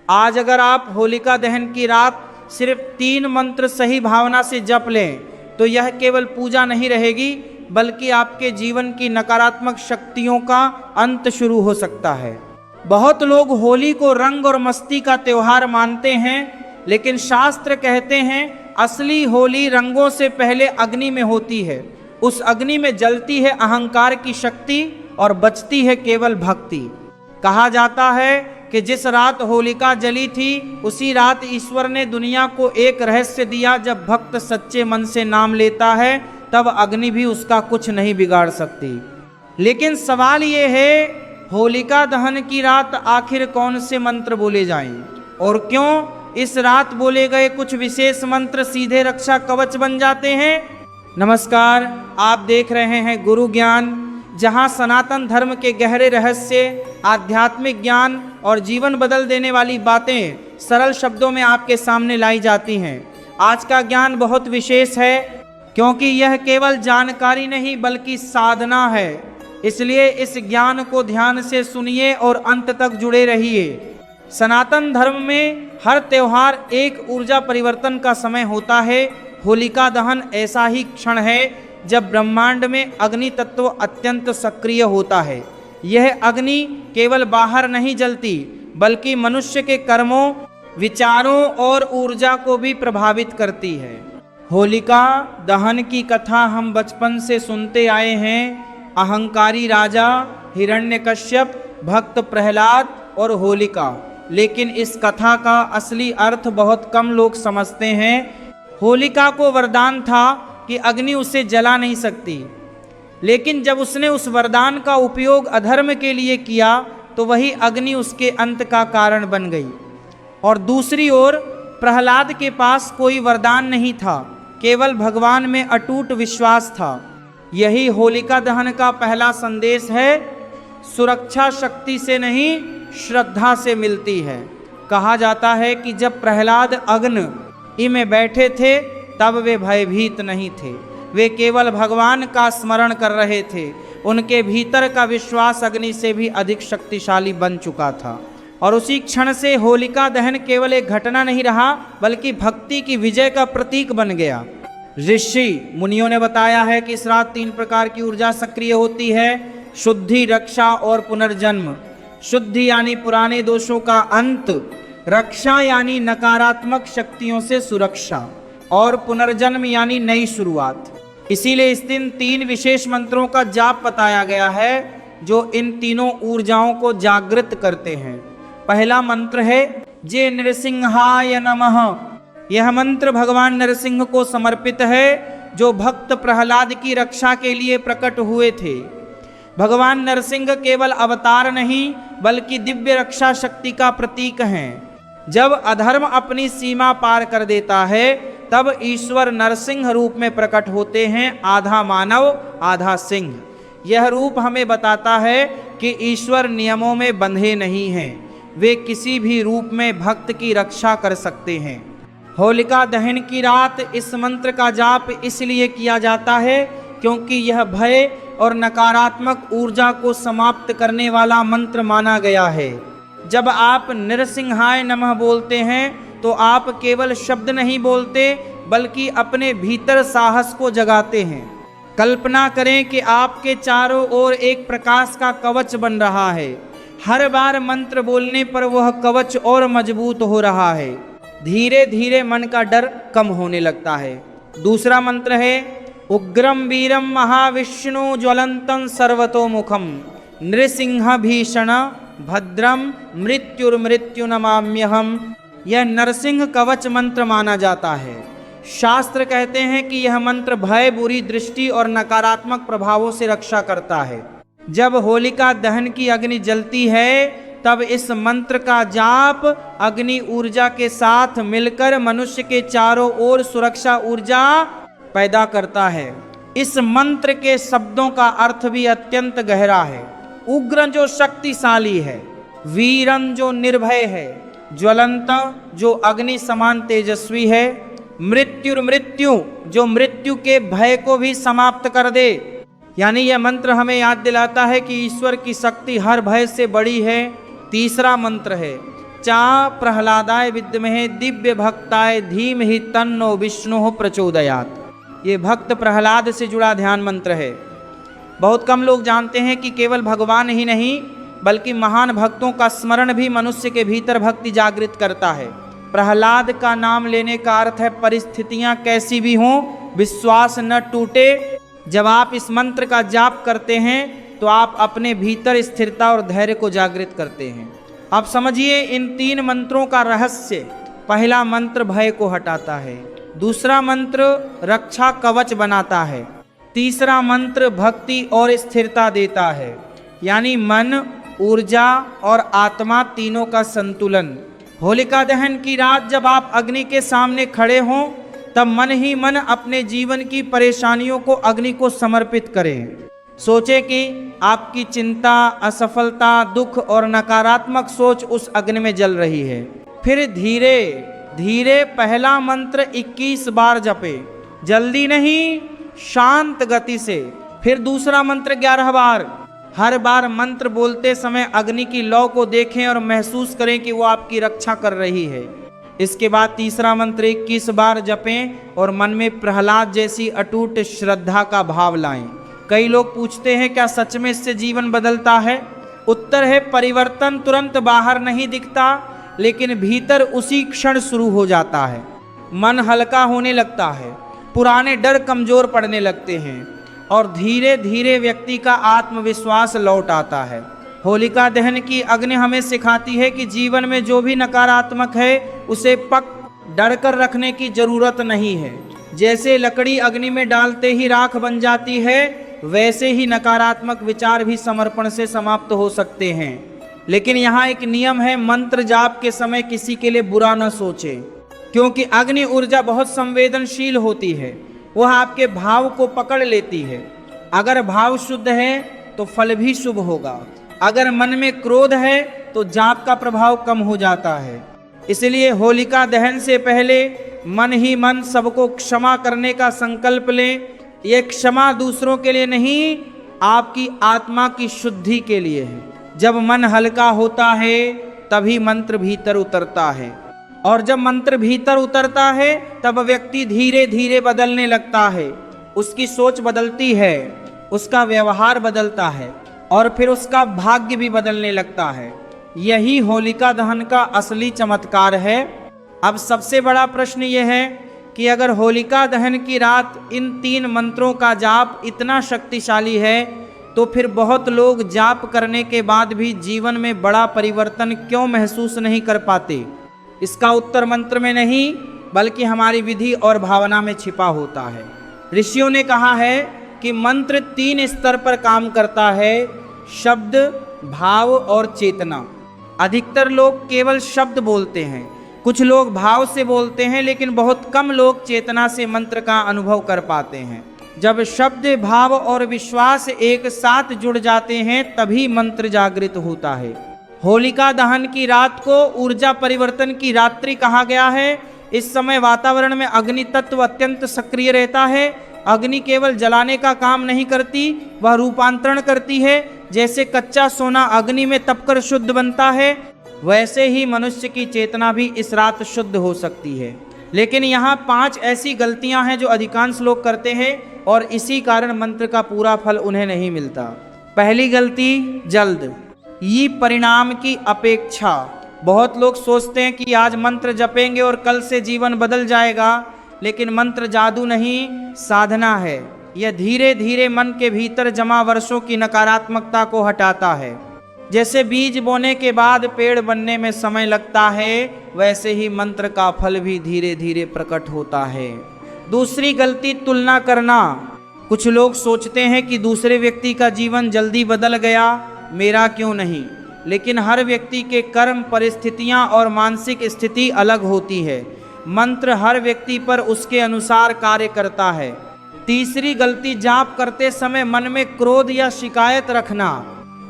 आज अगर आप होलिका दहन की रात सिर्फ 3 मंत्र सही भावना से जप लें तो यह केवल पूजा नहीं रहेगी, बल्कि आपके जीवन की नकारात्मक शक्तियों का अंत शुरू हो सकता है। बहुत लोग होली को रंग और मस्ती का त्योहार मानते हैं, लेकिन शास्त्र कहते हैं असली होली रंगों से पहले अग्नि में होती है। उस अग्नि में जलती है अहंकार की शक्ति और बचती है केवल भक्ति। कहा जाता है कि जिस रात होलिका जली थी उसी रात ईश्वर ने दुनिया को एक रहस्य दिया, जब भक्त सच्चे मन से नाम लेता है तब अग्नि भी उसका कुछ नहीं बिगाड़ सकती। लेकिन सवाल ये है, होलिका दहन की रात आखिर कौन से मंत्र बोले जाएं और क्यों इस रात बोले गए कुछ विशेष मंत्र सीधे रक्षा कवच बन जाते हैं। नमस्कार, आप देख रहे हैं गुरु ज्ञान, जहां सनातन धर्म के गहरे रहस्य, आध्यात्मिक ज्ञान और जीवन बदल देने वाली बातें सरल शब्दों में आपके सामने लाई जाती हैं। आज का ज्ञान बहुत विशेष है क्योंकि यह केवल जानकारी नहीं बल्कि साधना है। इसलिए इस ज्ञान को ध्यान से सुनिए और अंत तक जुड़े रहिए। सनातन धर्म में हर त्योहार एक ऊर्जा परिवर्तन का समय होता है। होलिका दहन ऐसा ही क्षण है जब ब्रह्मांड में अग्नि तत्व अत्यंत सक्रिय होता है। यह अग्नि केवल बाहर नहीं जलती बल्कि मनुष्य के कर्मों, विचारों और ऊर्जा को भी प्रभावित करती है। होलिका दहन की कथा हम बचपन से सुनते आए हैं। अहंकारी राजा, हिरण्यकश्यप, भक्त प्रहलाद और होलिका। लेकिन इस कथा का असली अर्थ बहुत कम लोग समझते हैं। होलिका को वरदान था कि अग्नि उसे जला नहीं सकती, लेकिन जब उसने उस वरदान का उपयोग अधर्म के लिए किया तो वही अग्नि उसके अंत का कारण बन गई। और दूसरी ओर प्रहलाद के पास कोई वरदान नहीं था, केवल भगवान में अटूट विश्वास था। यही होलिका दहन का पहला संदेश है। सुरक्षा शक्ति से नहीं, श्रद्धा से मिलती है। कहा जाता है कि जब प्रहलाद अग्नि में बैठे थे तब वे भयभीत नहीं थे, वे केवल भगवान का स्मरण कर रहे थे। उनके भीतर का विश्वास अग्नि से भी अधिक शक्तिशाली बन चुका था। और उसी क्षण से होलिका दहन केवल एक घटना नहीं रहा बल्कि भक्ति की विजय का प्रतीक बन गया। ऋषि मुनियों ने बताया है कि इस रात 3 प्रकार की ऊर्जा सक्रिय होती है: शुद्धि, रक्षा और पुनर्जन्म। शुद्धि यानी पुराने दोषों का अंत, रक्षा यानी नकारात्मक शक्तियों से सुरक्षा और पुनर्जन्म यानी नई शुरुआत। इसीलिए इस दिन 3 विशेष मंत्रों का जाप बताया गया है जो इन तीनों ऊर्जाओं को जागृत करते हैं। पहला मंत्र है जय नृसिंहाय नमः। यह मंत्र भगवान नरसिंह को समर्पित है जो भक्त प्रहलाद की रक्षा के लिए प्रकट हुए थे। भगवान नरसिंह केवल अवतार नहीं बल्कि दिव्य रक्षा शक्ति का प्रतीक हैं। जब अधर्म अपनी सीमा पार कर देता है तब ईश्वर नरसिंह रूप में प्रकट होते हैं, आधा मानव आधा सिंह। यह रूप हमें बताता है कि ईश्वर नियमों में बंधे नहीं हैं, वे किसी भी रूप में भक्त की रक्षा कर सकते हैं। होलिका दहन की रात इस मंत्र का जाप इसलिए किया जाता है क्योंकि यह भय और नकारात्मक ऊर्जा को समाप्त करने वाला मंत्र माना गया है। जब आप नृसिंहाय नमः बोलते हैं तो आप केवल शब्द नहीं बोलते बल्कि अपने भीतर साहस को जगाते हैं। कल्पना करें कि आपके चारों ओर एक प्रकाश का कवच बन रहा है। हर बार मंत्र बोलने पर वह कवच और मजबूत हो रहा है। धीरे धीरे मन का डर कम होने लगता है। दूसरा मंत्र है उग्रम वीरम महाविष्णु ज्वलंतं सर्वतोमुखम नृसिंह भीषण भद्रम मृत्युर्मृत्यु नमाम्यहम। यह नरसिंह कवच मंत्र माना जाता है। शास्त्र कहते हैं कि यह मंत्र भय, बुरी दृष्टि और नकारात्मक प्रभावों से रक्षा करता है। जब होलिका दहन की अग्नि जलती है तब इस मंत्र का जाप अग्नि ऊर्जा के साथ मिलकर मनुष्य के चारों ओर सुरक्षा ऊर्जा पैदा करता है। इस मंत्र के शब्दों का अर्थ भी अत्यंत गहरा है। उग्र जो शक्तिशाली है, वीरन जो निर्भय है, ज्वलंत जो अग्नि समान तेजस्वी है, मृत्यु जो मृत्यु के भय को भी समाप्त कर दे। यानी यह मंत्र हमें याद दिलाता है कि ईश्वर की शक्ति हर भय से बड़ी है। तीसरा मंत्र है चा प्रहलादाय विद्महे दिव्य भक्ताय धीमहि तन्नो विष्णु प्रचोदयात्। ये भक्त प्रहलाद से जुड़ा ध्यान मंत्र है। बहुत कम लोग जानते हैं कि केवल भगवान ही नहीं बल्कि महान भक्तों का स्मरण भी मनुष्य के भीतर भक्ति जागृत करता है। प्रहलाद का नाम लेने का अर्थ है परिस्थितियां कैसी भी हों विश्वास न टूटे। जब आप इस मंत्र का जाप करते हैं तो आप अपने भीतर स्थिरता और धैर्य को जागृत करते हैं। आप समझिए इन 3 मंत्रों का रहस्य। पहला मंत्र भय को हटाता है, दूसरा मंत्र रक्षा कवच बनाता है, तीसरा मंत्र भक्ति और स्थिरता देता है, यानी मन, ऊर्जा और आत्मा तीनों का संतुलन। होलिका दहन की रात जब आप अग्नि के सामने खड़े हों तब मन ही मन अपने जीवन की परेशानियों को अग्नि को समर्पित करें। सोचे कि आपकी चिंता, असफलता, दुख और नकारात्मक सोच उस अग्नि में जल रही है। फिर धीरे धीरे पहला मंत्र 21 बार जपे, जल्दी नहीं, शांत गति से। फिर दूसरा मंत्र 11 बार। हर बार मंत्र बोलते समय अग्नि की लौ को देखें और महसूस करें कि वो आपकी रक्षा कर रही है। इसके बाद तीसरा मंत्र 21 बार जपें और मन में प्रहलाद जैसी अटूट श्रद्धा का भाव लाएं। कई लोग पूछते हैं क्या सच में इससे जीवन बदलता है? उत्तर है परिवर्तन तुरंत बाहर नहीं दिखता लेकिन भीतर उसी क्षण शुरू हो जाता है। मन हल्का होने लगता है, पुराने डर कमजोर पड़ने लगते हैं और धीरे धीरे व्यक्ति का आत्मविश्वास लौट आता है। होलिका दहन की अग्नि हमें सिखाती है कि जीवन में जो भी नकारात्मक है उसे पक डर कर रखने की जरूरत नहीं है। जैसे लकड़ी अग्नि में डालते ही राख बन जाती है वैसे ही नकारात्मक विचार भी समर्पण से समाप्त हो सकते हैं। लेकिन यहाँ एक नियम है, मंत्र जाप के समय किसी के लिए बुरा न सोचें, क्योंकि अग्नि ऊर्जा बहुत संवेदनशील होती है। वह आपके भाव को पकड़ लेती है। अगर भाव शुद्ध है तो फल भी शुभ होगा। अगर मन में क्रोध है तो जाप का प्रभाव कम हो जाता है। इसलिए होलिका दहन से पहले मन ही मन सबको क्षमा करने का संकल्प लें। ये क्षमा दूसरों के लिए नहीं, आपकी आत्मा की शुद्धि के लिए है। जब मन हल्का होता है तभी मंत्र भीतर उतरता है और जब मंत्र भीतर उतरता है तब व्यक्ति धीरे धीरे बदलने लगता है। उसकी सोच बदलती है, उसका व्यवहार बदलता है और फिर उसका भाग्य भी बदलने लगता है। यही होलिका दहन का असली चमत्कार है। अब सबसे बड़ा प्रश्न यह है कि अगर होलिका दहन की रात इन 3 मंत्रों का जाप इतना शक्तिशाली है तो फिर बहुत लोग जाप करने के बाद भी जीवन में बड़ा परिवर्तन क्यों महसूस नहीं कर पाते? इसका उत्तर मंत्र में नहीं बल्कि हमारी विधि और भावना में छिपा होता है। ऋषियों ने कहा है कि मंत्र 3 स्तर पर काम करता है, शब्द, भाव और चेतना। अधिकतर लोग केवल शब्द बोलते हैं, कुछ लोग भाव से बोलते हैं, लेकिन बहुत कम लोग चेतना से मंत्र का अनुभव कर पाते हैं। जब शब्द, भाव और विश्वास एक साथ जुड़ जाते हैं तभी मंत्र जागृत होता है। होलिका दहन की रात को ऊर्जा परिवर्तन की रात्रि कहा गया है। इस समय वातावरण में अग्नि तत्व अत्यंत सक्रिय रहता है। अग्नि केवल जलाने का काम नहीं करती, वह रूपांतरण करती है। जैसे कच्चा सोना अग्नि में तपकर शुद्ध बनता है, वैसे ही मनुष्य की चेतना भी इस रात शुद्ध हो सकती है। लेकिन यहाँ 5 ऐसी गलतियाँ हैं जो अधिकांश लोग करते हैं और इसी कारण मंत्र का पूरा फल उन्हें नहीं मिलता। पहली गलती, जल्द, ये परिणाम की अपेक्षा। बहुत लोग सोचते हैं कि आज मंत्र जपेंगे और कल से जीवन बदल जाएगा, लेकिन मंत्र जादू नहीं, साधना है। यह धीरे धीरे मन के भीतर जमा वर्षों की नकारात्मकता को हटाता है। जैसे बीज बोने के बाद पेड़ बनने में समय लगता है, वैसे ही मंत्र का फल भी धीरे धीरे प्रकट होता है। दूसरी गलती, तुलना करना। कुछ लोग सोचते हैं कि दूसरे व्यक्ति का जीवन जल्दी बदल गया, मेरा क्यों नहीं? लेकिन हर व्यक्ति के कर्म, परिस्थितियां और मानसिक स्थिति अलग होती है। मंत्र हर व्यक्ति पर उसके अनुसार कार्य करता है। तीसरी गलती, जाप करते समय मन में क्रोध या शिकायत रखना।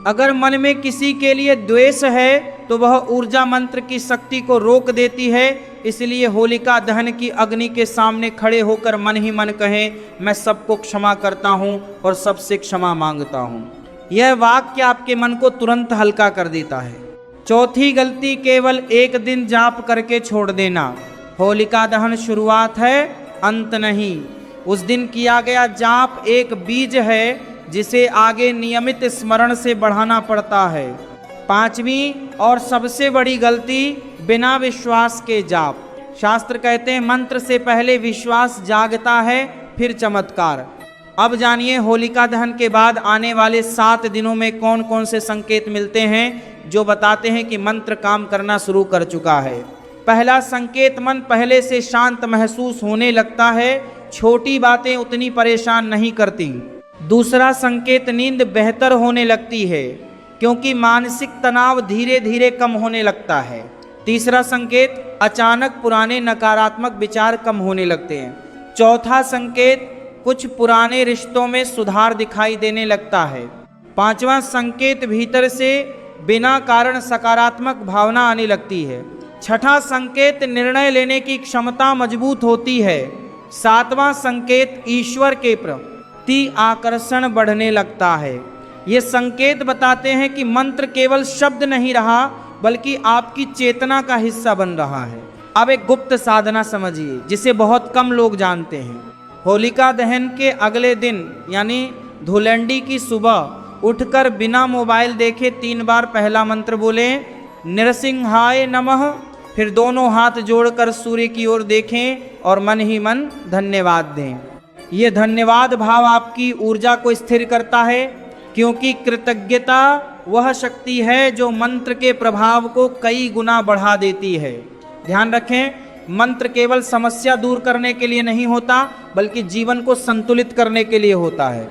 अगर मन में किसी के लिए द्वेष है तो वह ऊर्जा मंत्र की शक्ति को रोक देती है। इसलिए होलिका दहन की अग्नि के सामने खड़े होकर मन ही मन कहें, मैं सबको क्षमा करता हूँ और सबसे क्षमा मांगता हूँ। यह वाक्य आपके मन को तुरंत हल्का कर देता है। चौथी गलती केवल एक दिन जाप करके छोड़ देना। होलिका दहन शुरुआत है, अंत नहीं। उस दिन किया गया जाप एक बीज है जिसे आगे नियमित स्मरण से बढ़ाना पड़ता है। पांचवी और सबसे बड़ी गलती, बिना विश्वास के जाप। शास्त्र कहते हैं मंत्र से पहले विश्वास जागता है, फिर चमत्कार। अब जानिए होलिका दहन के बाद आने वाले 7 दिनों में कौन कौन से संकेत मिलते हैं जो बताते हैं कि मंत्र काम करना शुरू कर चुका है। पहला संकेत, मन पहले से शांत महसूस होने लगता है, छोटी बातें उतनी परेशान नहीं करती। दूसरा संकेत, नींद बेहतर होने लगती है क्योंकि मानसिक तनाव धीरे धीरे कम होने लगता है। तीसरा संकेत, अचानक पुराने नकारात्मक विचार कम होने लगते हैं। चौथा संकेत, कुछ पुराने रिश्तों में सुधार दिखाई देने लगता है। पांचवा संकेत, भीतर से बिना कारण सकारात्मक भावना आने लगती है। छठा संकेत, निर्णय लेने की क्षमता मजबूत होती है। सातवां संकेत, ईश्वर के प्रति आकर्षण बढ़ने लगता है। ये संकेत बताते हैं कि मंत्र केवल शब्द नहीं रहा बल्कि आपकी चेतना का हिस्सा बन रहा है। अब एक गुप्त साधना समझिए जिसे बहुत कम लोग जानते हैं। होलिका दहन के अगले दिन यानी धुलंडी की सुबह उठकर बिना मोबाइल देखे 3 बार पहला मंत्र बोलें, नृसिंहाय नमः। फिर दोनों हाथ जोड़कर सूर्य की ओर देखें और मन ही मन धन्यवाद दें। ये धन्यवाद भाव आपकी ऊर्जा को स्थिर करता है क्योंकि कृतज्ञता वह शक्ति है जो मंत्र के प्रभाव को कई गुना बढ़ा देती है। ध्यान रखें, मंत्र केवल समस्या दूर करने के लिए नहीं होता बल्कि जीवन को संतुलित करने के लिए होता है।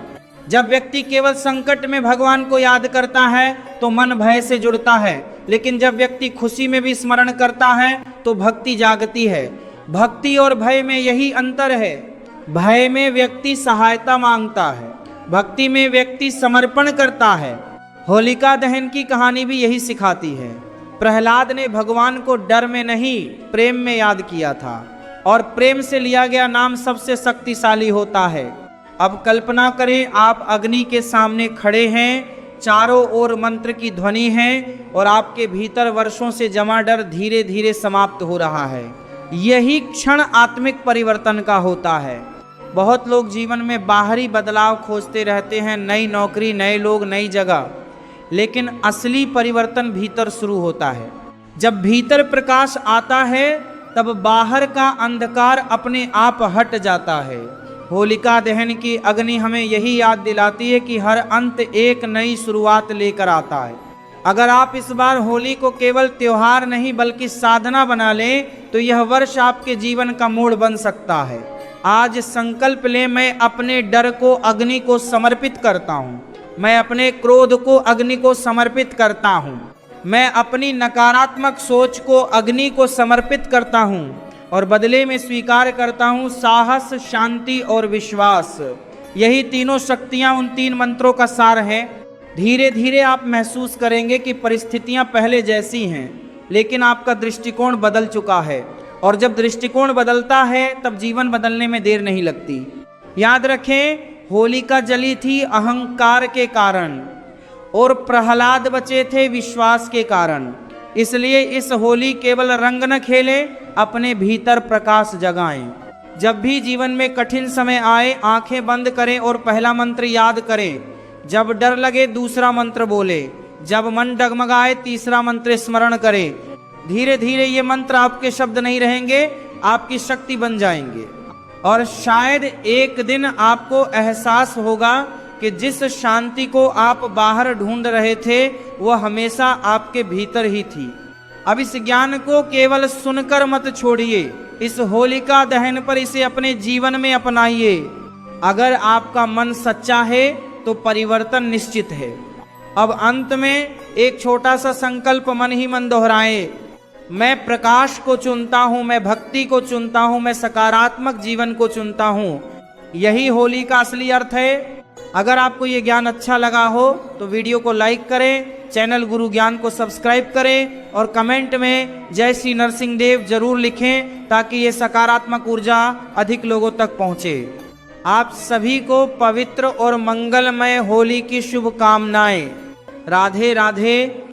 जब व्यक्ति केवल संकट में भगवान को याद करता है तो मन भय से जुड़ता है, लेकिन जब व्यक्ति खुशी में भी स्मरण करता है तो भक्ति जागती है। भक्ति और भय में यही अंतर है। भय में व्यक्ति सहायता मांगता है, भक्ति में व्यक्ति समर्पण करता है। होलिका दहन की कहानी भी यही सिखाती है। प्रहलाद ने भगवान को डर में नहीं प्रेम में याद किया था और प्रेम से लिया गया नाम सबसे शक्तिशाली होता है। अब कल्पना करें आप अग्नि के सामने खड़े हैं, चारों ओर मंत्र की ध्वनि है और आपके भीतर वर्षों से जमा डर धीरे धीरे समाप्त हो रहा है। यही क्षण आत्मिक परिवर्तन का होता है। बहुत लोग जीवन में बाहरी बदलाव खोजते रहते हैं, नई नौकरी, नए लोग, नई जगह, लेकिन असली परिवर्तन भीतर शुरू होता है। जब भीतर प्रकाश आता है तब बाहर का अंधकार अपने आप हट जाता है। होलिका दहन की अग्नि हमें यही याद दिलाती है कि हर अंत एक नई शुरुआत लेकर आता है। अगर आप इस बार होली को केवल त्योहार नहीं बल्कि साधना बना लें तो यह वर्ष आपके जीवन का मोड़ बन सकता है। आज संकल्प लें, मैं अपने डर को अग्नि को समर्पित करता हूँ, मैं अपने क्रोध को अग्नि को समर्पित करता हूँ, मैं अपनी नकारात्मक सोच को अग्नि को समर्पित करता हूँ और बदले में स्वीकार करता हूँ साहस, शांति और विश्वास। यही तीनों शक्तियाँ उन 3 मंत्रों का सार हैं। धीरे धीरे आप महसूस करेंगे कि परिस्थितियाँ पहले जैसी हैं लेकिन आपका दृष्टिकोण बदल चुका है और जब दृष्टिकोण बदलता है तब जीवन बदलने में देर नहीं लगती। याद रखें, होलिका जली थी अहंकार के कारण और प्रहलाद बचे थे विश्वास के कारण। इसलिए इस होली केवल रंग न खेलें, अपने भीतर प्रकाश जगाएं। जब भी जीवन में कठिन समय आए आंखें बंद करें और पहला मंत्र याद करें। जब डर लगे दूसरा मंत्र बोले, जब मन डगमगाए तीसरा मंत्र स्मरण करें। धीरे धीरे ये मंत्र आपके शब्द नहीं रहेंगे, आपकी शक्ति बन जाएंगे और शायद एक दिन आपको एहसास होगा कि जिस शांति को आप बाहर ढूंढ रहे थे वह हमेशा आपके भीतर ही थी। अब इस ज्ञान को केवल सुनकर मत छोड़िए, इस होलिका दहन पर इसे अपने जीवन में अपनाइए। अगर आपका मन सच्चा है तो परिवर्तन निश्चित है। अब अंत में एक छोटा सा संकल्प मन ही मन दोहराएं। मैं प्रकाश को चुनता हूँ, मैं भक्ति को चुनता हूँ, मैं सकारात्मक जीवन को चुनता हूँ। यही होली का असली अर्थ है। अगर आपको ये ज्ञान अच्छा लगा हो तो वीडियो को लाइक करें, चैनल गुरु ज्ञान को सब्सक्राइब करें और कमेंट में जय श्री नरसिंह देव जरूर लिखें ताकि ये सकारात्मक ऊर्जा अधिक लोगों तक पहुँचे। आप सभी को पवित्र और मंगलमय होली की शुभकामनाएं। राधे राधे।